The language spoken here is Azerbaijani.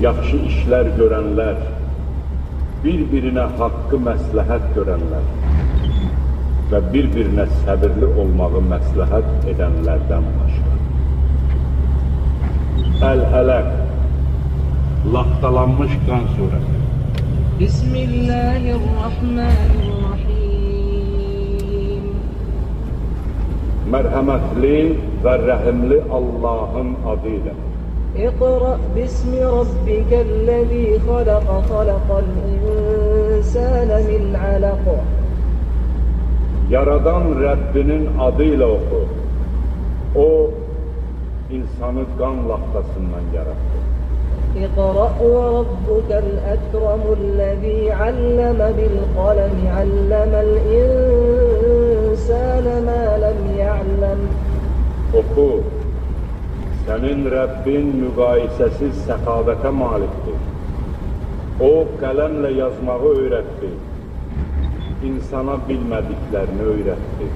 yaxşı işlər görənlər, bir-birinə haqqı məsləhət görənlər və bir-birinə səbirli olmağı məsləhət edənlərdən başqa. Əl-Ələq, laxtalanmış qan surəsi. Bismillahirrahmanirrahim. Mərhəmətli və rəhimli Allahın adı ilə. İqra bismi rabbikəl-ləzî xələqə xələqəl-insənə min ələq. Yaradan Rəbbinin adı ilə oxu. O, insanı qan laxtasından yarattı. İqra və rabbukəl-əkramul-ləzî alləmə bil-qələmi alləməl-insənə mə ləm ya'ləm. Oxu, sənin Rəbbin müqayisəsiz səxavətə malikdir. O, qələmlə yazmağı öyrətdi, insana bilmədiklərini öyrətdi.